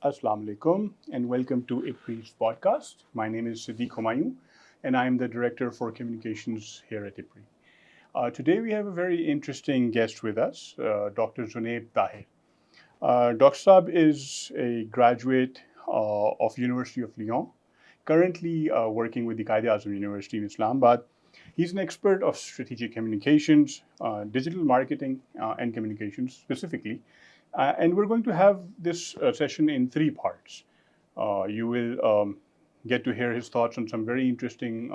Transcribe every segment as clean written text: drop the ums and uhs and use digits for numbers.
Assalamu alaikum and welcome to IPRI's podcast. My name is Siddiq Humayun and I am the Director for Communications here at IPRI. Today we have a very interesting guest with us, Dr. Zonaib Tahir. Dr. Saab is a graduate of University of Lyon, currently working with the Quaid-e-Azam University in Islamabad. He's an expert of strategic communications, digital marketing, and communications specifically. And we're going to have this session in three parts. You will get to hear his thoughts on some very interesting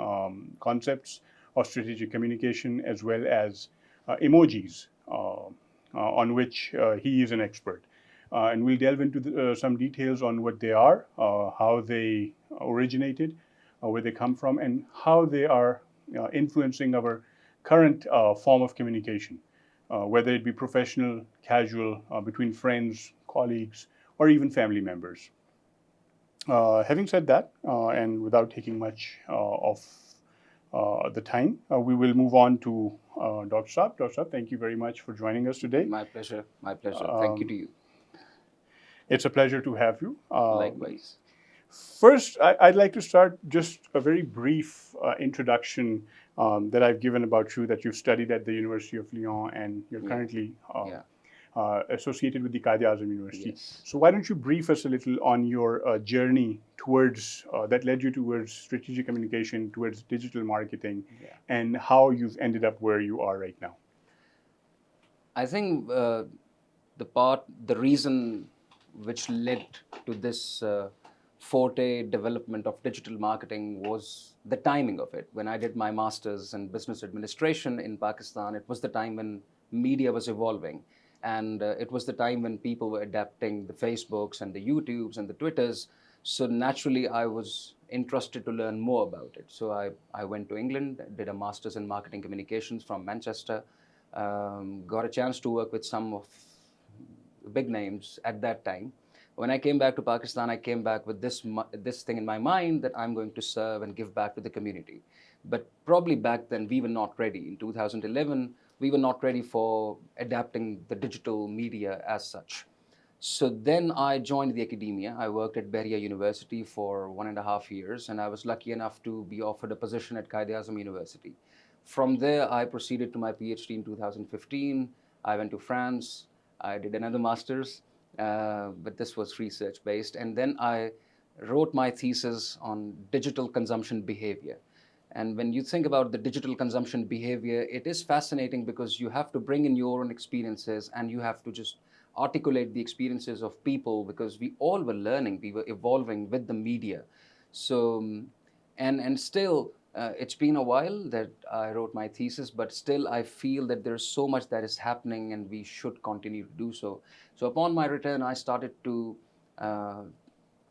concepts of strategic communication, as well as emojis, on which he is an expert. And we'll delve into some details on what they are, how they originated, where they come from, and how they are influencing our current form of communication. Whether it be professional, casual, between friends, colleagues, or even family members. Having said that, and without taking much of the time, we will move on to Dr. Saab. Dr. Saab, thank you very much for joining us today. My pleasure. My pleasure. Thank you to you. It's a pleasure to have you. Likewise. First, I'd like to start just a very brief introduction that I've given about you, that you've studied at the University of Lyon and you're currently associated with the Quaid-e-Azam University. Yes. So why don't you brief us a little on your journey towards, that led you towards strategic communication, towards digital marketing, and how you've ended up where you are right now? I think the reason which led to this forte development of digital marketing was the timing of it. When I did my master's in business administration in Pakistan, it was the time when media was evolving. And it was the time when people were adapting the Facebooks and the YouTubes and the Twitters. So naturally, I was interested to learn more about it. So I went to England, did a master's in marketing communications from Manchester, got a chance to work with some of the big names at that time. When I came back to Pakistan, I came back with this thing in my mind that I'm going to serve and give back to the community. But probably back then, we were not ready. In 2011, we were not ready for adapting the digital media as such. So then I joined the academia. I worked at Bahria University for 1.5 years, and I was lucky enough to be offered a position at Quaid-e-Azam University. From there, I proceeded to my PhD in 2015. I went to France. I did another master's. But this was research-based. And then I wrote my thesis on digital consumption behavior. And when you think about the digital consumption behavior, it is fascinating because you have to bring in your own experiences and you have to just articulate the experiences of people, because we all were learning, we were evolving with the media. So, and still, it's been a while that I wrote my thesis, but still I feel that there's so much that is happening and we should continue to do so. So upon my return, I started to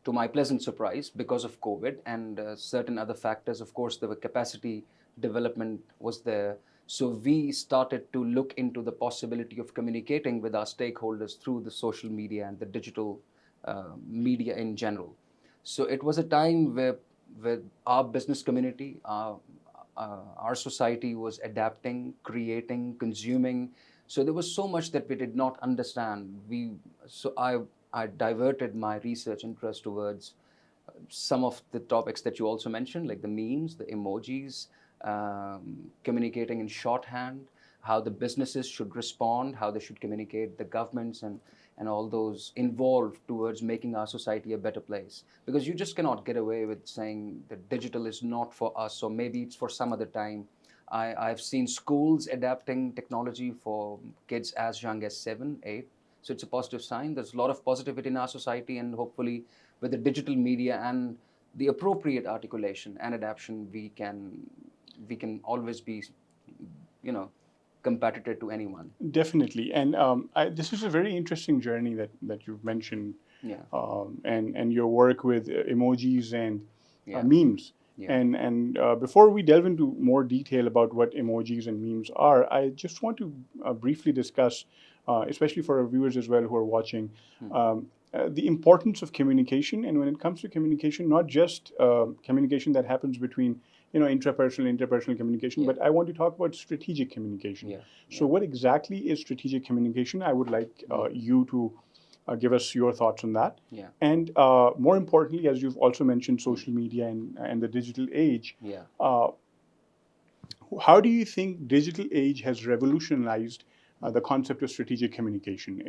my pleasant surprise, because of COVID and certain other factors, of course, the capacity development was there. So we started to look into the possibility of communicating with our stakeholders through the social media and the digital media in general. So it was a time where our business community, our society was adapting, creating, consuming. So there was so much that we did not understand. So I diverted my research interest towards some of the topics that you also mentioned, like the memes, the emojis, communicating in shorthand, how the businesses should respond, how they should communicate, the governments and all those involved towards making our society a better place. Because you just cannot get away with saying that digital is not for us, or maybe it's for some other time. I've seen schools adapting technology for kids as young as 7, 8. So it's a positive sign. There's a lot of positivity in our society, and hopefully with the digital media and the appropriate articulation and adaptation, we can always be, competitor to anyone. Definitely. And this is a very interesting journey that you've mentioned. Yeah. And your work with emojis and memes. Yeah. And before we delve into more detail about what emojis and memes are, I just want to briefly discuss, especially for our viewers as well who are watching, the importance of communication. And when it comes to communication, not just communication that happens between interpersonal communication, but I want to talk about strategic communication. So what exactly is strategic communication? I would like you to give us your thoughts on that. Yeah. And more importantly, as you've also mentioned, social media and the digital age. Yeah. How do you think digital age has revolutionized the concept of strategic communication?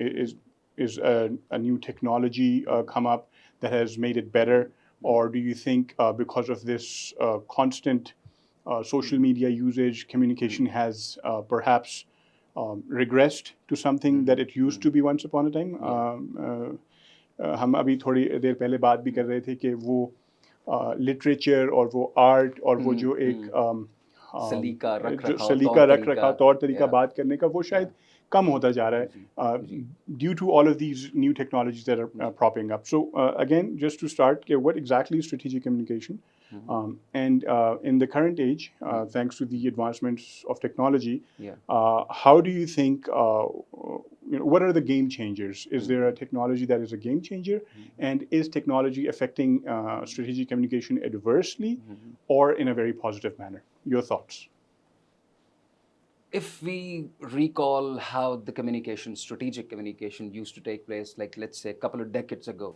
Is a new technology come up that has made it better, or do you think because of this constant social media usage, communication has perhaps regressed to something that it used to be once upon a time? हम अभी थोड़ी देर पहले बात भी कर रहे थे कि वो लिटरेचर और वो आर्ट और वो जो एक सलीका जो रख सलीका रख रखा तौर तरीका yeah. बात करने का वो शायद कम होता जा रहा है due to all of these new technologies that are propping up. So again, just to start, what exactly is strategic communication? And in the current age, thanks to the advancements of technology, how do you think, what are the game changers? Is there a technology that is a game changer? And is technology affecting strategic communication adversely or in a very positive manner? Your thoughts? If we recall how the communication, strategic communication used to take place, like let's say a couple of decades ago,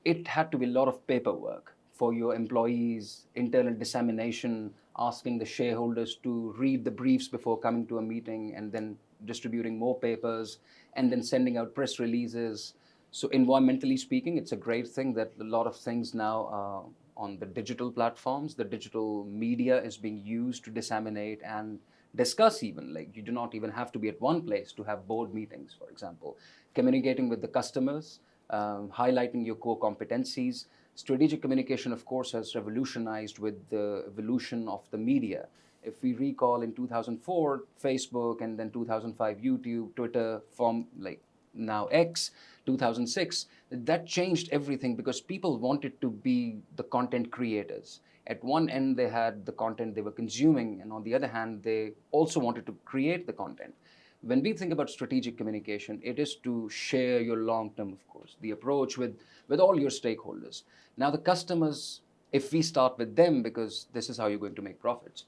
it had to be a lot of paperwork for your employees, internal dissemination, asking the shareholders to read the briefs before coming to a meeting, and then distributing more papers, and then sending out press releases. So environmentally speaking, it's a great thing that a lot of things now on the digital platforms, the digital media is being used to disseminate and discuss even. Like you do not even have to be at one place to have board meetings, for example. Communicating with the customers, highlighting your core competencies. Strategic communication, of course, has revolutionized with the evolution of the media. If we recall in 2004, Facebook, and then 2005, YouTube, Twitter, from like now X, 2006, that changed everything because people wanted to be the content creators. At one end, they had the content they were consuming, and on the other hand, they also wanted to create the content. When we think about strategic communication, it is to share your long-term, of course, the approach with all your stakeholders. Now, the customers, if we start with them, because this is how you're going to make profits,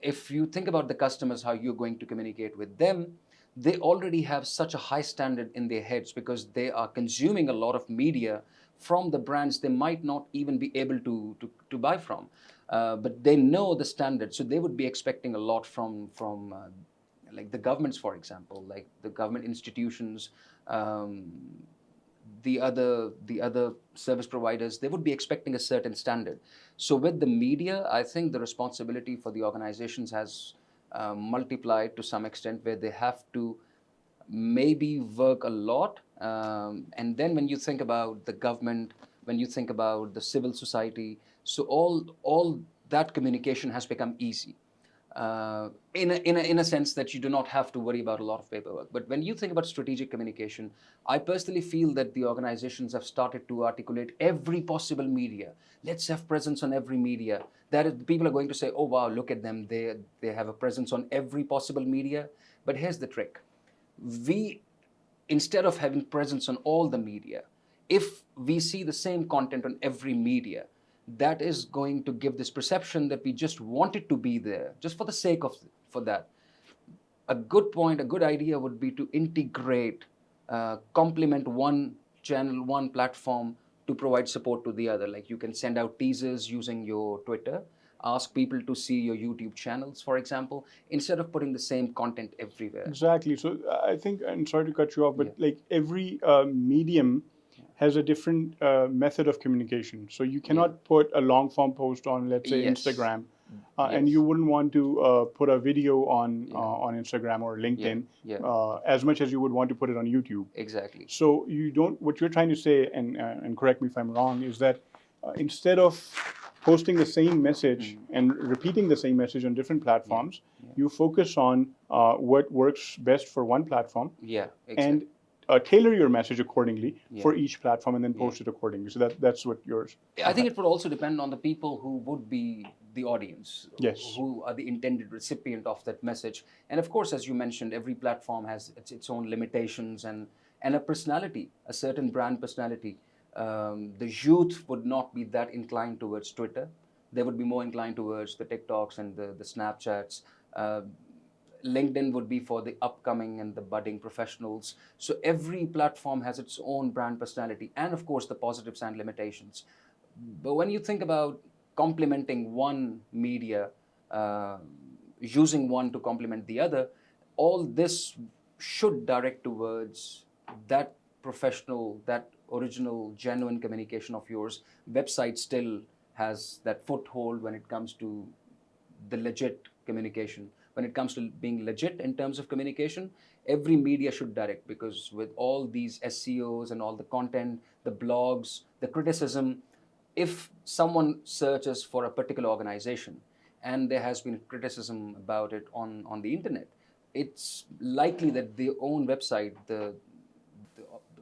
if you think about the customers, how you're going to communicate with them, they already have such a high standard in their heads because they are consuming a lot of media from the brands they might not even be able to buy from. But they know the standard, so they would be expecting a lot from like the governments, for example, like the government institutions, the other service providers, they would be expecting a certain standard. So with the media, I think the responsibility for the organizations has multiplied to some extent, where they have to maybe work a lot. And then when you think about the government, when you think about the civil society, so all that communication has become easy. In a sense that you do not have to worry about a lot of paperwork. But when you think about strategic communication, I personally feel that the organizations have started to articulate every possible media. Let's have presence on every media. That is, people are going to say, oh wow, look at them, they have a presence on every possible media. But here's the trick. We, instead of having presence on all the media, if we see the same content on every media, that is going to give this perception that we just wanted to be there just for the sake of for that. A good point, a good idea would be to integrate, complement one channel, one platform to provide support to the other. Like you can send out teasers using your Twitter, ask people to see your YouTube channels, for example, instead of putting the same content everywhere. Exactly. So I think, and sorry to cut you off, but like every medium has a different method of communication. So you cannot put a long form post on, let's say, Instagram, and you wouldn't want to put a video on Instagram or LinkedIn as much as you would want to put it on YouTube. Exactly. So you don't. What you're trying to say, and correct me if I'm wrong, is that instead of posting the same message and repeating the same message on different platforms, you focus on what works best for one platform. Yeah. Exactly. And tailor your message accordingly for each platform and then post it accordingly. So that's what yours. I think it would also depend on the people who would be the audience, yes, who are the intended recipient of that message. And of course, as you mentioned, every platform has its own limitations and a personality, a certain brand personality. The youth would not be that inclined towards Twitter. They would be more inclined towards the TikToks and the Snapchats. LinkedIn would be for the upcoming and the budding professionals. So every platform has its own brand personality and, of course, the positives and limitations. But when you think about complementing one media, uh, using one to complement the other, all this should direct towards that professional, that original, genuine communication of yours. Website still has that foothold when it comes to the legit communication. When it comes to being legit in terms of communication, every media should direct, because with all these SEOs and all the content, the blogs, the criticism, if someone searches for a particular organization and there has been criticism about it on the internet, it's likely that their own website, the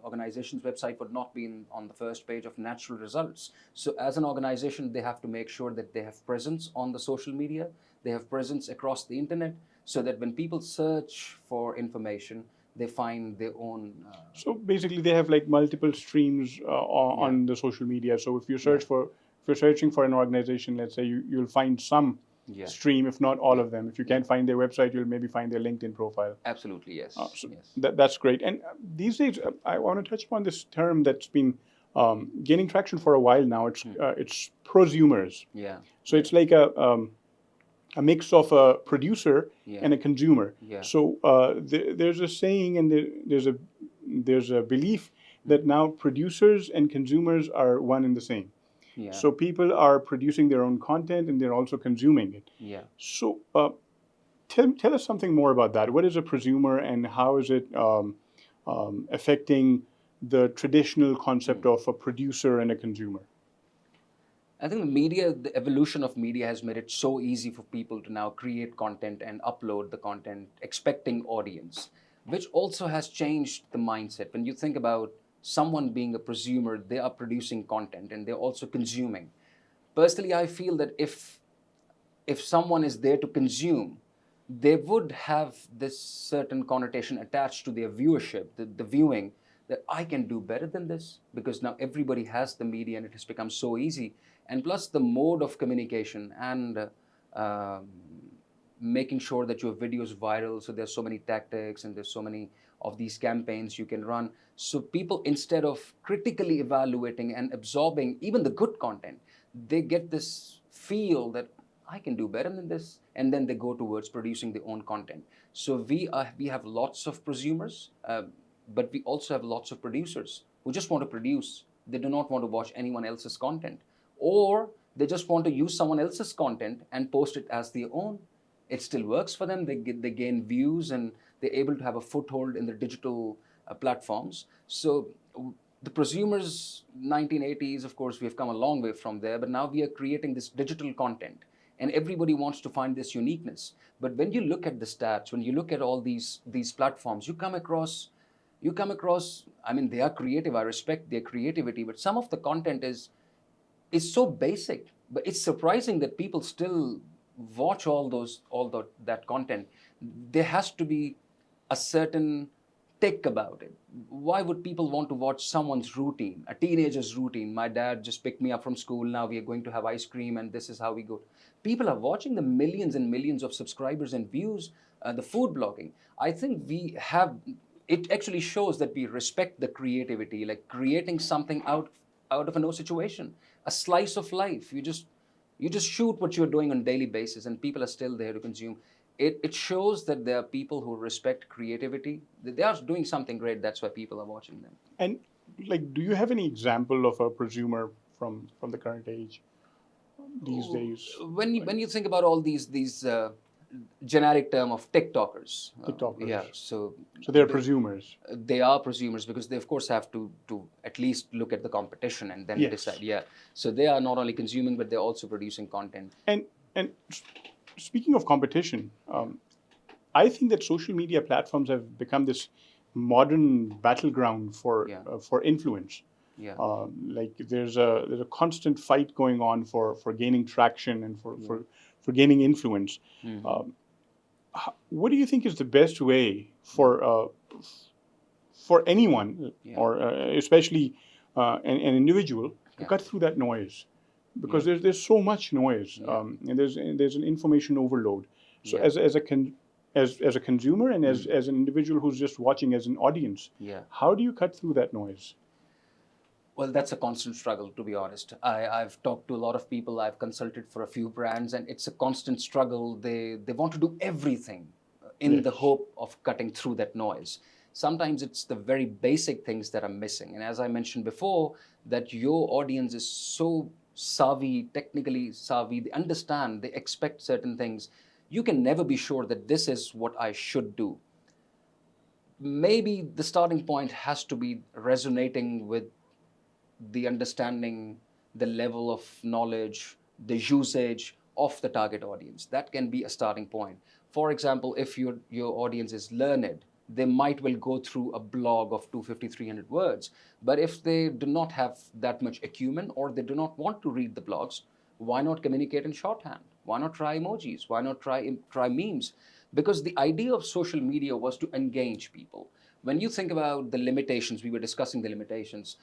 organization's website would not be on the first page of natural results. So as an organization, they have to make sure that they have presence on the social media, they have presence across the internet, so that when people search for information, they find their own. So basically, they have like multiple streams on the social media. So if you search for, if you're searching for an organization, let's say you'll find some stream, if not all of them. If you can't find their website, you'll maybe find their LinkedIn profile. Absolutely, yes. So yes. That's great. And these days, I want to touch upon this term that's been gaining traction for a while now. It's prosumers. Yeah. So it's like a mix of a producer and a consumer. Yeah. So there's a saying, and there's a belief that now producers and consumers are one and the same. Yeah. So people are producing their own content and they're also consuming it. Yeah. So tell us something more about that. What is a prosumer, and how is it affecting the traditional concept of a producer and a consumer? I think the evolution of media has made it so easy for people to now create content and upload the content, expecting audience, which also has changed the mindset. When you think about someone being a prosumer, they are producing content and they're also consuming. Personally, I feel that if someone is there to consume, they would have this certain connotation attached to their viewership, the viewing, that I can do better than this, because now everybody has the media and it has become so easy. And plus the mode of communication and making sure that your video is viral. So there's so many tactics and there's so many of these campaigns you can run. So people, instead of critically evaluating and absorbing even the good content, they get this feel that I can do better than this, and then they go towards producing their own content. So we have lots of prosumers, but we also have lots of producers who just want to produce. They do not want to watch anyone else's content, or they just want to use someone else's content and post it as their own. It still works for them. They gain views and they're able to have a foothold in the digital platforms. So the prosumers, 1980s, of course, we have come a long way from there, but now we are creating this digital content. And everybody wants to find this uniqueness. But when you look at the stats, when you look at all these platforms, you come across, I mean, they are creative. I respect their creativity, but some of the content is so basic. But it's surprising that people still watch that content. There has to be a certain tick about it. Why would people want to watch someone's routine, a teenager's routine? My dad just picked me up from school. Now we are going to have ice cream, and this is how we go. People are watching the millions and millions of subscribers and views, the food blogging. I think it actually shows that we respect the creativity, like creating something out of a no situation, a slice of life. You just shoot what you're doing on a daily basis, and people are still there to consume. It shows that there are people who respect creativity. They are doing something great. That's why people are watching them. And like, do you have any example of a prosumer from the current age these days? When you think about all these generic term of TikTokers. TikTokers. So they're prosumers. They are prosumers because they of course have to at least look at the competition and then decide. Yeah. So they are not only consuming, but they're also producing content. And speaking of competition, I think that social media platforms have become this modern battleground for influence. Yeah. Like there's a constant fight going on for gaining traction and for gaining influence. Mm-hmm. What do you think is the best way for anyone, or especially an individual, to cut through that noise? Because there's so much noise, and there's an information overload. So as as a consumer and as an individual who's just watching as an audience. Yeah. How do you cut through that noise? Well, that's a constant struggle, to be honest. I've talked to a lot of people. I've consulted for a few brands, and it's a constant struggle. They want to do everything in the Yes. hope of cutting through that noise. Sometimes it's the very basic things that are missing. And as I mentioned before, that your audience is so savvy, technically savvy, they understand, they expect certain things. You can never be sure that this is what I should do. Maybe the starting point has to be resonating with the understanding, the level of knowledge, the usage of the target audience. That can be a starting point. For example, if your audience is learned, they might well go through a blog of 250, 300 words. But if they do not have that much acumen or they do not want to read the blogs, why not communicate in shorthand? Why not try emojis? Why not try memes? Because the idea of social media was to engage people. When you think about the limitations, we were discussing the limitations.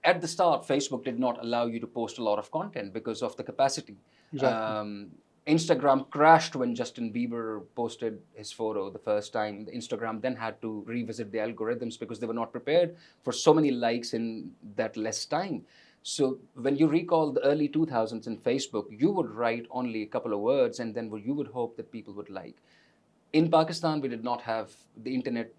At the start, Facebook did not allow you to post a lot of content because of the capacity. Exactly. Instagram crashed when Justin Bieber posted his photo the first time. Instagram then had to revisit the algorithms because they were not prepared for so many likes in that less time. So when you recall the early 2000s in Facebook, you would write only a couple of words and then you would hope that people would like. In Pakistan, we did not have the internet.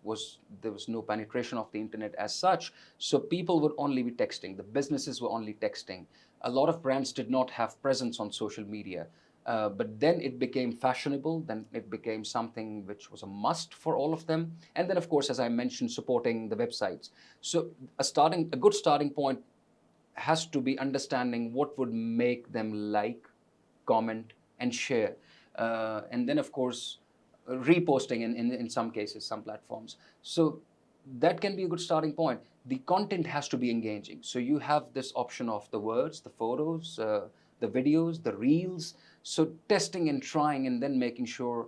There was no penetration of the internet as such. So people would only be texting. The businesses were only texting. A lot of brands did not have presence on social media. But then it became fashionable. Then it became something which was a must for all of them. And then, of course, as I mentioned, supporting the websites. So a good starting point has to be understanding what would make them like, comment, and share. And then, of course, reposting in some cases, some platforms. So that can be a good starting point. The content has to be engaging. So you have this option of the words, the photos, the videos, the reels. So testing and trying and then making sure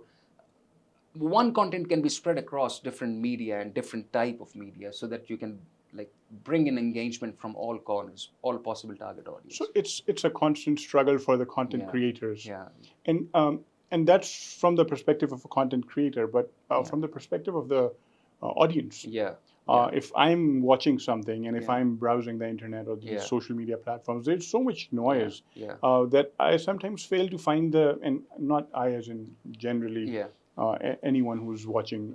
one content can be spread across different media and different type of media so that you can like bring in engagement from all corners, all possible target audience. So it's a constant struggle for the content creators. Yeah. And that's from the perspective of a content creator, but from the perspective of the audience. If I'm watching something and if I'm browsing the internet or the social media platforms, there's so much noise that I sometimes fail to find and not I as in generally anyone who's watching,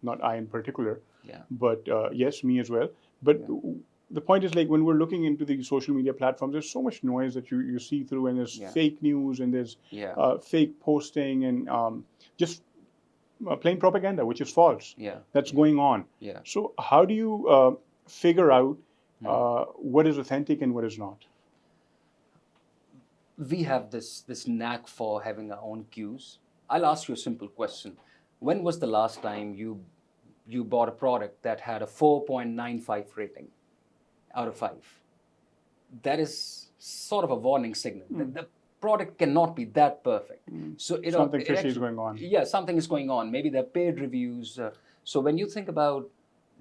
not I in particular, but yes, me as well. But the point is, like, when we're looking into the social media platforms, there's so much noise that you see through, and there's fake news and there's fake posting and just plain propaganda, which is false. That's going on. So how do you figure out what is authentic and what is not? We have this knack for having our own cues. I'll ask you a simple question. When was the last time you bought a product that had a 4.95 rating out of 5? That is sort of a warning signal. The product cannot be that perfect. So something fishy is going on. Yeah, something is going on. Maybe there are paid reviews. So when you think about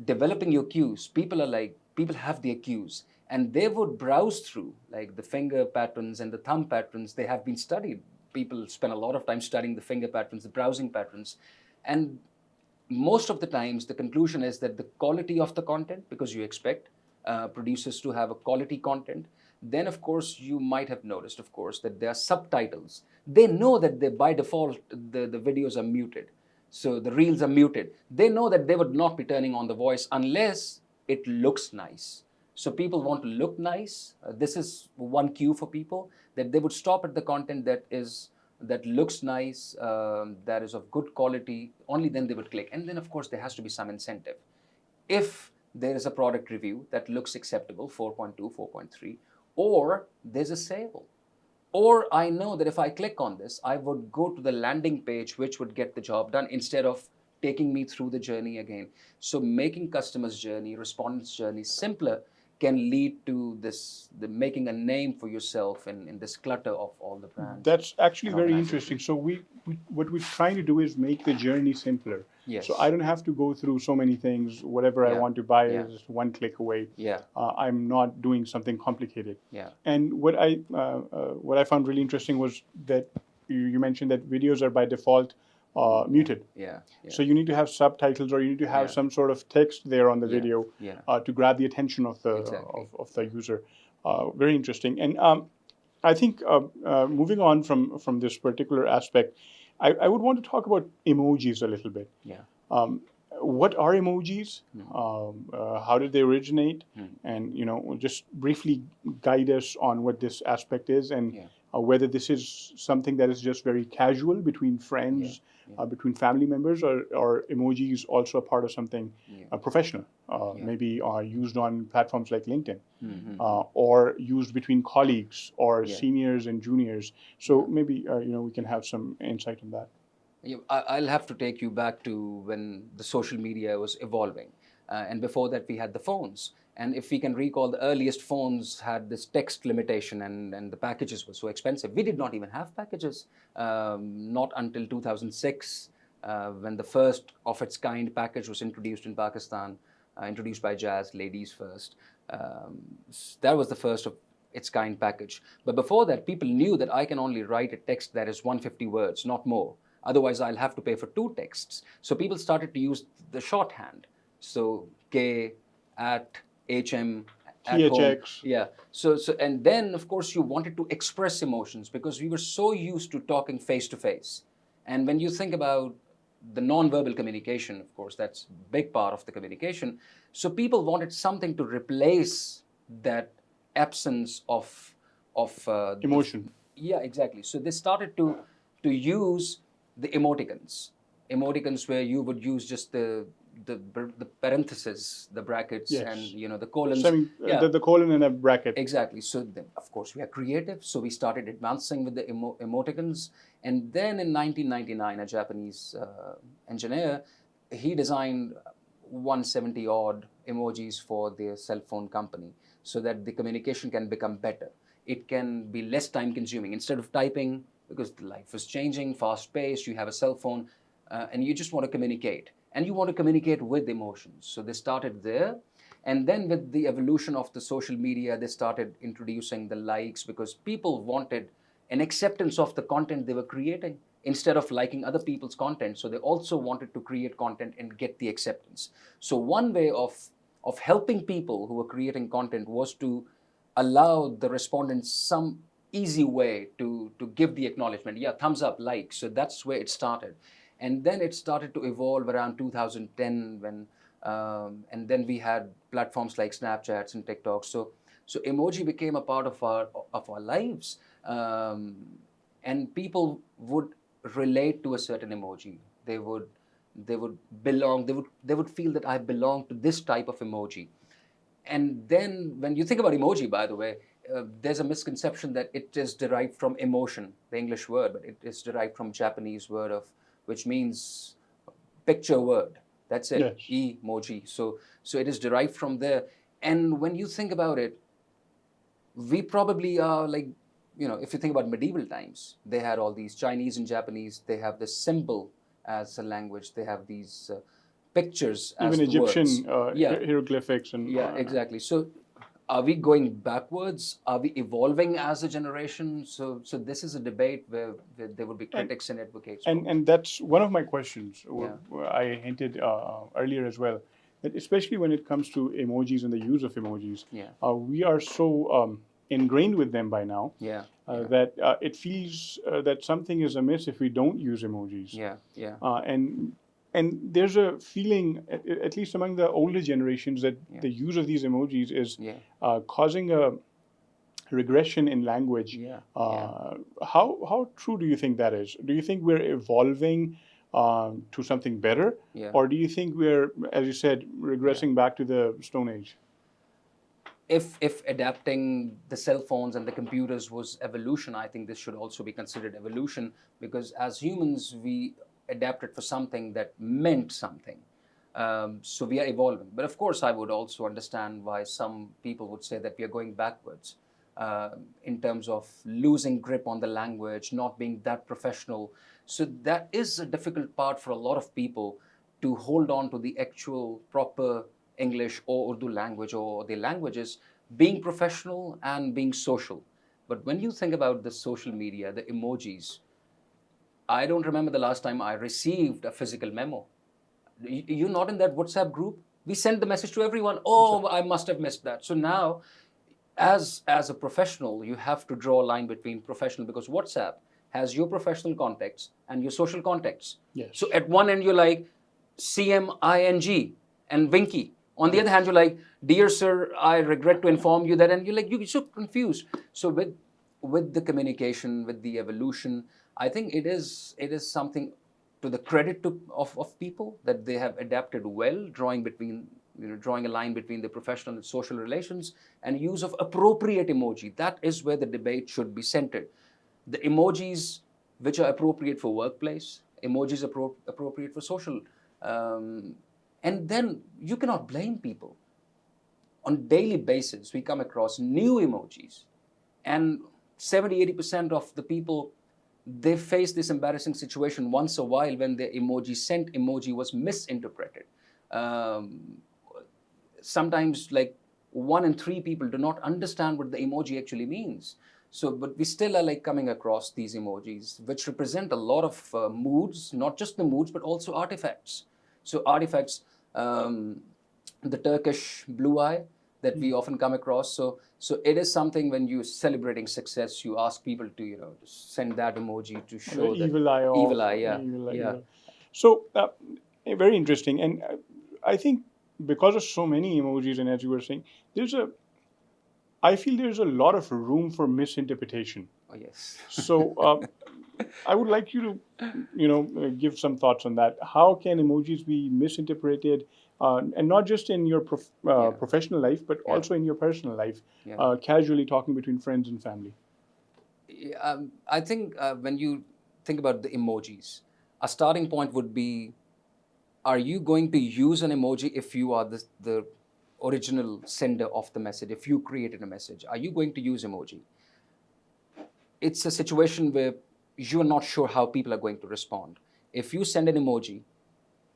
developing your cues, people have their cues, and they would browse through like the finger patterns and the thumb patterns. They have been studied. People spend a lot of time studying the finger patterns, the browsing patterns, and most of the times the conclusion is that the quality of the content, because you expect producers to have a quality content, then of course you might have noticed, of course, that there are subtitles. They know that by default the videos are muted. So the reels are muted. They know that they would not be turning on the voice unless it looks nice. So people want to look nice. This is one cue for people, that they would stop at the content that looks nice, that is of good quality. Only then they would click. And then of course there has to be some incentive. If there is a product review that looks acceptable, 4.2, 4.3, or there's a sale, or I know that if I click on this, I would go to the landing page, which would get the job done instead of taking me through the journey again. So making customers' journey, respondents' journey simpler can lead to the making a name for yourself in this clutter of all the brands. That's actually very interesting. So what we're trying to do is make the journey simpler. Yes. So I don't have to go through so many things. Whatever I want to buy is just one click away. I'm not doing something complicated. And what I found really interesting was that you mentioned that videos are by default muted. Yeah. So you need to have subtitles, or you need to have some sort of text there on the video to grab the attention of the of the user. Very interesting. And I think moving on from this particular aspect, I would want to talk about emojis a little bit. Yeah. What are emojis? How did they originate? And just briefly guide us on what this aspect is, and whether this is something that is just very casual between friends, between family members, or emojis also a part of something professional, maybe used on platforms like LinkedIn, or used between colleagues or seniors and juniors. So maybe we can have some insight on that. I'll have to take you back to when the social media was evolving. And before that, we had the phones. And if we can recall, the earliest phones had this text limitation, and the packages were so expensive. We did not even have packages. Not until 2006, when the first of its kind package was introduced in Pakistan, introduced by Jazz, Ladies First. That was the first of its kind package. But before that, people knew that I can only write a text that is 150 words, not more. Otherwise, I'll have to pay for 2 texts. So people started to use the shorthand. So K, at, HM, at home. Yeah. So and then, of course, you wanted to express emotions because we were so used to talking face to face. And when you think about the non-verbal communication, of course, that's a big part of the communication. So people wanted something to replace that absence of emotion. Yeah, exactly. So they started to use the emoticons where you would use just the parentheses, the brackets, and the colons. So, the colon and a bracket. Exactly. So then, of course, we are creative. So we started advancing with the emoticons, and then in 1999, a Japanese engineer, he designed 170 odd emojis for their cell phone company, so that the communication can become better. It can be less time consuming. Instead of typing, because life is changing, fast-paced, you have a cell phone, and you just want to communicate. And you want to communicate with emotions. So they started there. And then with the evolution of the social media, they started introducing the likes, because people wanted an acceptance of the content they were creating instead of liking other people's content. So they also wanted to create content and get the acceptance. So one way of helping people who were creating content was to allow the respondents some easy way to give the acknowledgement. Yeah, thumbs up, like. So that's where it started. And then it started to evolve around 2010 when, and then we had platforms like Snapchats and TikTok. So emoji became a part of our lives, and people would relate to a certain emoji. They would belong. They would feel that I belong to this type of emoji. And then when you think about emoji, by the way, there's a misconception that it is derived from emotion, the English word, but it is derived from Japanese word which means picture word. That's it. Yes. Emoji. So it is derived from there. And when you think about it, we probably are like, if you think about medieval times, they had all these Chinese and Japanese, they have this symbol as a language. They have these pictures as even the Egyptian words. hieroglyphics. And Exactly. So are we going backwards? Are we evolving as a generation? So this is a debate where there would be critics and advocates. And that's one of my questions. I hinted earlier as well, that especially when it comes to emojis and the use of emojis, we are so ingrained with them by now that it feels that something is amiss if we don't use emojis. And there's a feeling, at least among the older generations, that the use of these emojis is causing a regression in language. How true do you think that is? Do you think we're evolving to something better? Or do you think we're, as you said, regressing back to the Stone Age? If adapting the cell phones and the computers was evolution, I think this should also be considered evolution, because as humans, we adapted for something that meant something. So we are evolving. But of course, I would also understand why some people would say that we are going backwards in terms of losing grip on the language, not being that professional. So that is a difficult part for a lot of people, to hold on to the actual proper English or Urdu language or the languages, being professional and being social. But when you think about the social media, the emojis, I don't remember the last time I received a physical memo. You're not in that WhatsApp group? We send the message to everyone. Oh, I must have missed that. So now, as a professional, you have to draw a line between professional, because WhatsApp has your professional context and your social context. Yes. So at one end, you're like CMING and Winky. On the other hand, you're like, dear sir, I regret to inform you that, and you're so confused. So with the communication, with the evolution, I think it is something to the credit of people that they have adapted well, drawing a line between the professional and social relations, and use of appropriate emoji. That is where the debate should be centered. The emojis which are appropriate for workplace, emojis appropriate for social, and then you cannot blame people. On daily basis, we come across new emojis, and 70-80% of the people, they face this embarrassing situation once a while when the sent emoji was misinterpreted. Sometimes, like 1 in 3 people do not understand what the emoji actually means. So, but we still are like coming across these emojis, which represent a lot of moods, not just the moods, but also artifacts. So artifacts, the Turkish blue eye that we often come across. So it is something when you're celebrating success, you ask people to, just send that emoji to show The that evil eye. evil eye, yeah. Evil eye, Yeah. evil eye. So, very interesting. And I think because of so many emojis, and as you were saying, I feel there's a lot of room for misinterpretation. Oh, yes. So I would like you to, give some thoughts on that. How can emojis be misinterpreted, and not just in your professional life, but Yeah. also in your personal life, Yeah. casually talking between friends and family? I think when you think about the emojis, a starting point would be, are you going to use an emoji if you are the original sender of the message? If you created a message, are you going to use emoji? It's a situation where you're not sure how people are going to respond. If you send an emoji,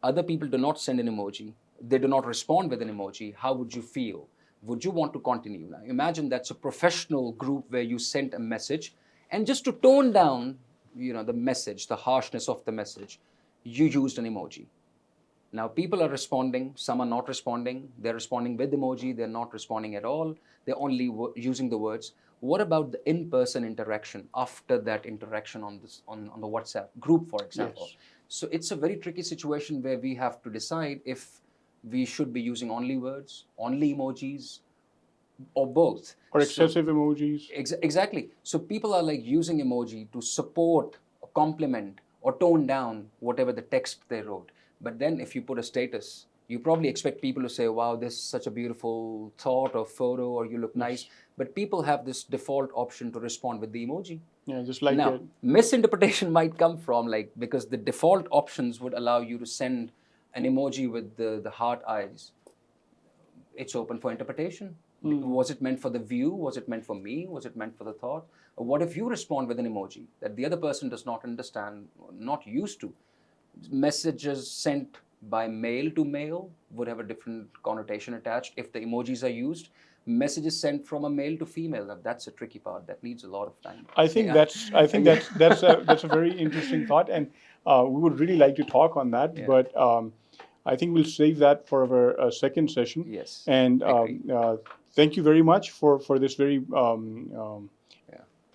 other people do not send an emoji, they do not respond with an emoji, how would you feel? Would you want to continue? Now, imagine that's a professional group where you sent a message, and just to tone down, the message, the harshness of the message, you used an emoji. Now, people are responding, some are not responding. They're responding with emoji, they're not responding at all. They're only using the words. What about the in-person interaction after that interaction on the WhatsApp group, for example? Yes. So it's a very tricky situation where we have to decide if we should be using only words, only emojis, or both. Or excessive emojis. Exactly. So people are like using emoji to support, or compliment, or tone down whatever the text they wrote. But then if you put a status, you probably expect people to say, wow, this is such a beautiful thought or photo, or you look nice. But people have this default option to respond with the emoji. Yeah, just like Now, it. misinterpretation might come from because the default options would allow you to send an emoji with the heart eyes. It's open for interpretation. Was it meant for the view? Was it meant for me? Was it meant for the thought? Or what if you respond with an emoji that the other person does not understand, not used to? Messages sent by mail to mail would have a different connotation attached if the emojis are used. Messages sent from a male to female, now that's a tricky part. That needs a lot of time. I think that's a very interesting thought, and we would really like to talk on that. Yeah. But I think we'll save that for our second session. Yes. And thank you very much for this very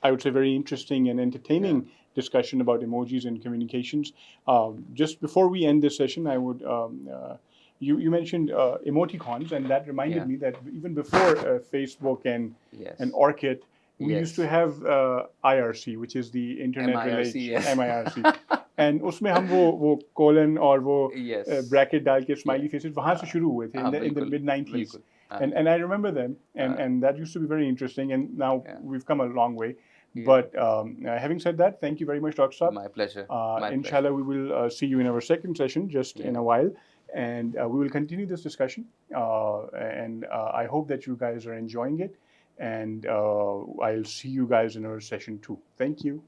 I would say very interesting and entertaining discussion about emojis and communications. Just before we end this session, I would you mentioned emoticons, and that reminded me that even before Facebook and Orchid, we used to have IRC, which is the Internet Relations, MIRC. And उसमें हम वो colon और वो bracket डाल के smiley faces वहाँ से शुरू हुए थे in the mid-90s. And I remember them, and that used to be very interesting. And now we've come a long way. But having said that, thank you very much, Dr. Saab. My pleasure. Inshallah, we will see you in our second session just in a while. And we will continue this discussion. And I hope that you guys are enjoying it. And I'll see you guys in our session 2. Thank you.